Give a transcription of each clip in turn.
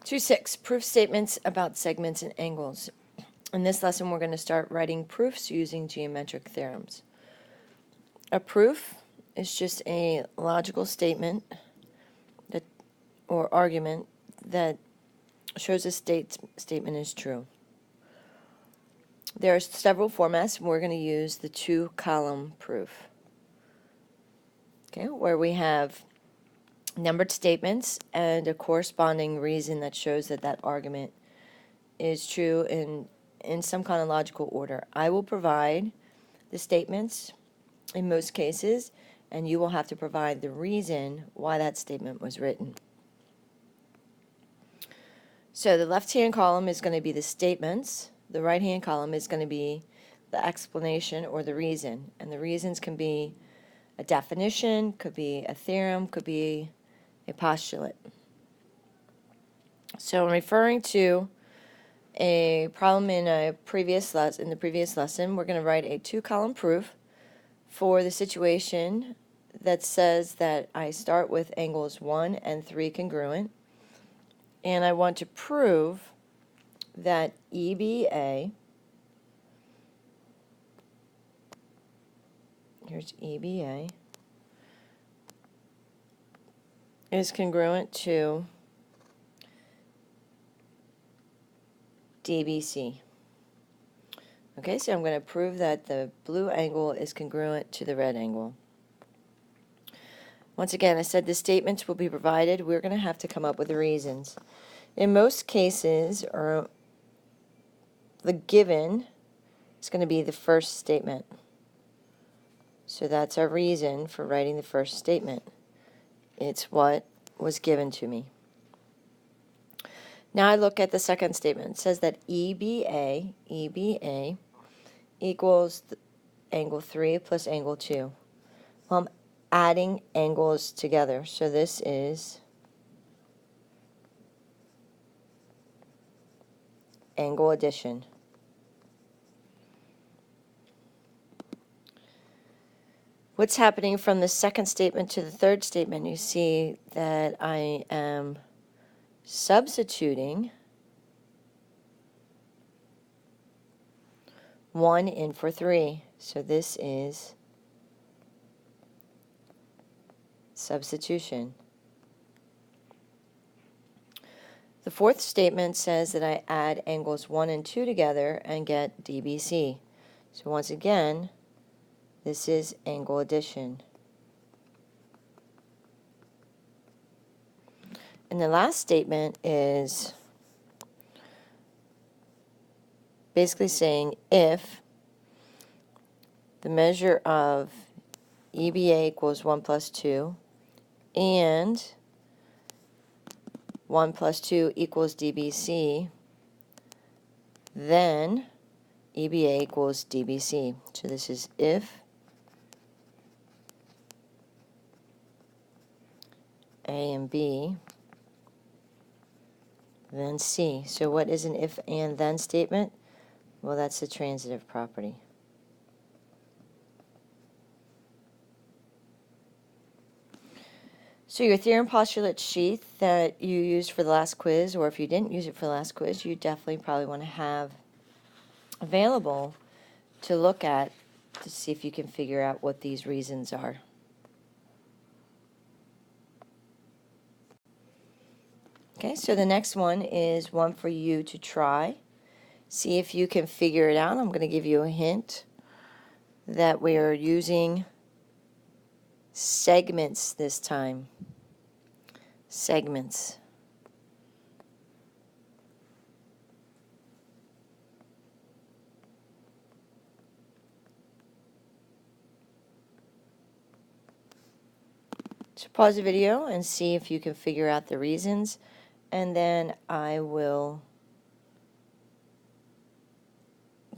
2.6, proof statements about segments and angles. In this lesson, we're going to start writing proofs using geometric theorems. A proof is just a logical statement that, or argument that shows a statement is true. There are several formats, and we're going to use the two-column proof, okay, where we have numbered statements and a corresponding reason that shows that that argument is true in some kind of logical order. I will provide the statements in most cases, and you will have to provide the reason why that statement was written. So the left-hand column is going to be the statements. The right-hand column is going to be the explanation or the reason. And the reasons can be a definition, could be a theorem, could be a postulate. So I'm referring to a problem in the previous lesson. We're going to write a two-column proof for the situation that says that I start with angles 1 and 3 congruent, and I want to prove that EBA, here's EBA, is congruent to DBC. Okay, so I'm going to prove that the blue angle is congruent to the red angle. Once again, I said the statements will be provided. We're going to have to come up with the reasons. In most cases, or the given is going to be the first statement. So that's our reason for writing the first statement. It's what was given to me. Now I look at the second statement. It says that EBA equals angle 3 plus angle 2. Well, I'm adding angles together. So this is angle addition. What's happening from the second statement to the third statement? You see that I am substituting 1 in for 3. So this is substitution. The fourth statement says that I add angles 1 and 2 together and get DBC. So once again, this is angle addition. And the last statement is basically saying if the measure of EBA equals 1 plus 2 and 1 plus 2 equals DBC, then EBA equals DBC. So this is if A and B, then C. So what is an if and then statement? Well, that's the transitive property. So your theorem postulate sheet that you used for the last quiz, or if you didn't use it for the last quiz, you definitely probably want to have available to look at to see if you can figure out what these reasons are. Okay, so the next one is one for you to try. See if you can figure it out. I'm going to give you a hint that we are using segments this time. Segments. So pause the video and see if you can figure out the reasons, and then I will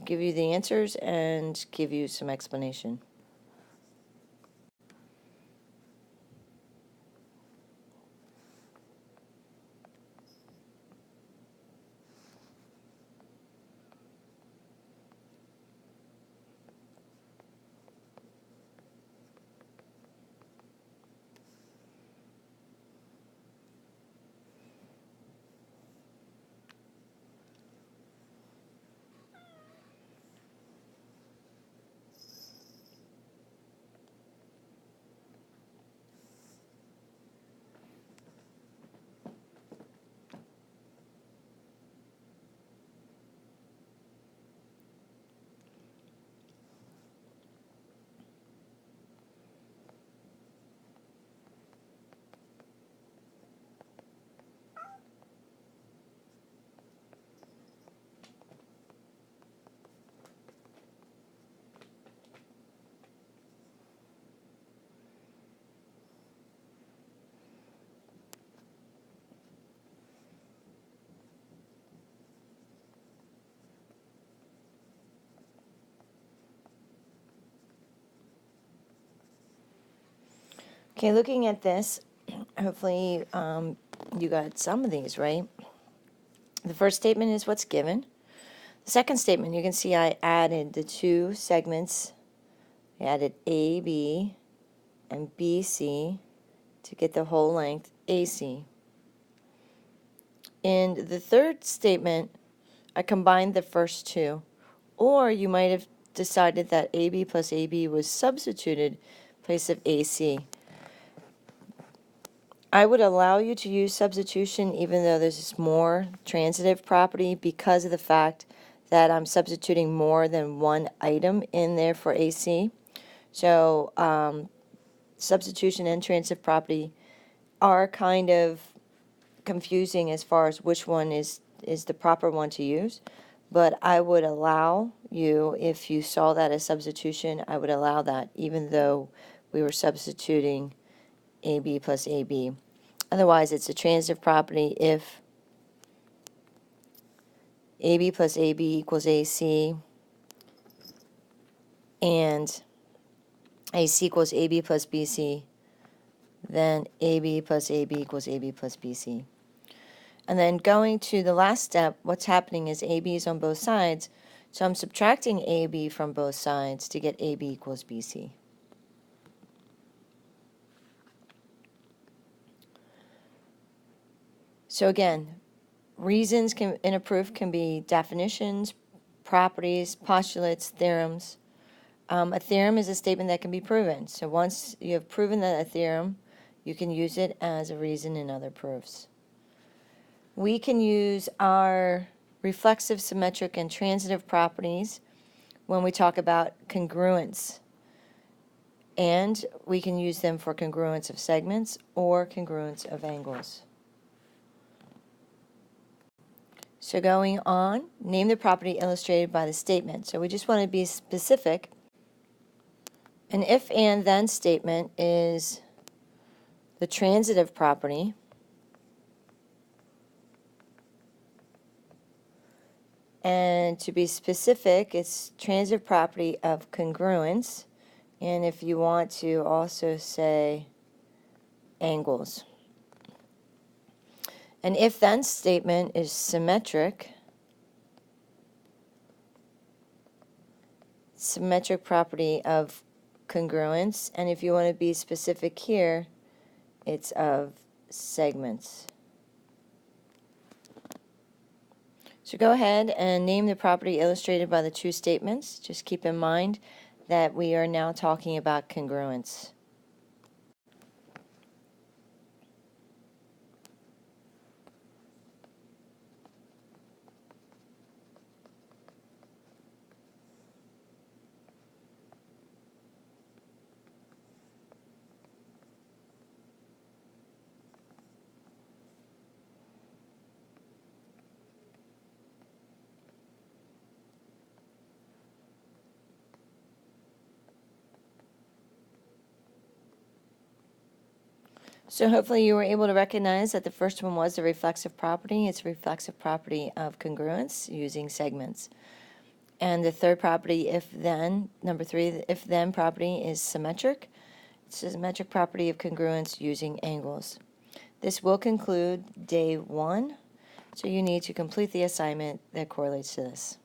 give you the answers and give you some explanation. Okay, looking at this, hopefully you got some of these right. The first statement is what's given. The second statement, you can see I added the two segments. I added AB and BC to get the whole length AC. In the third statement, I combined the first two. Or you might have decided that AB plus AB was substituted in place of AC. I would allow you to use substitution even though there's more transitive property because of the fact that I'm substituting more than one item in there for AC. So substitution and transitive property are kind of confusing as far as which one is the proper one to use. But I would allow you, if you saw that as substitution, I would allow that even though we were substituting AB plus AB. Otherwise, it's a transitive property if AB plus AB equals AC and AC equals AB plus BC, then AB plus AB equals AB plus BC. And then going to the last step, what's happening is AB is on both sides, so I'm subtracting AB from both sides to get AB equals BC. So again, reasons in a proof can be definitions, properties, postulates, theorems. A theorem is a statement that can be proven. So once you have proven that a theorem, you can use it as a reason in other proofs. We can use our reflexive, symmetric, and transitive properties when we talk about congruence. And we can use them for congruence of segments or congruence of angles. So going on, name the property illustrated by the statement. So we just want to be specific. An if and then statement is the transitive property. And to be specific, it's transitive property of congruence. And if you want to also say angles. An if-then statement is symmetric. Symmetric property of congruence. And if you want to be specific here, it's of segments. So go ahead and name the property illustrated by the two statements. Just keep in mind that we are now talking about congruence. So hopefully you were able to recognize that the first one was the reflexive property. It's a reflexive property of congruence using segments. And the third property, if-then, number 3, the if-then property is symmetric. It's a symmetric property of congruence using angles. This will conclude day 1, so you need to complete the assignment that correlates to this.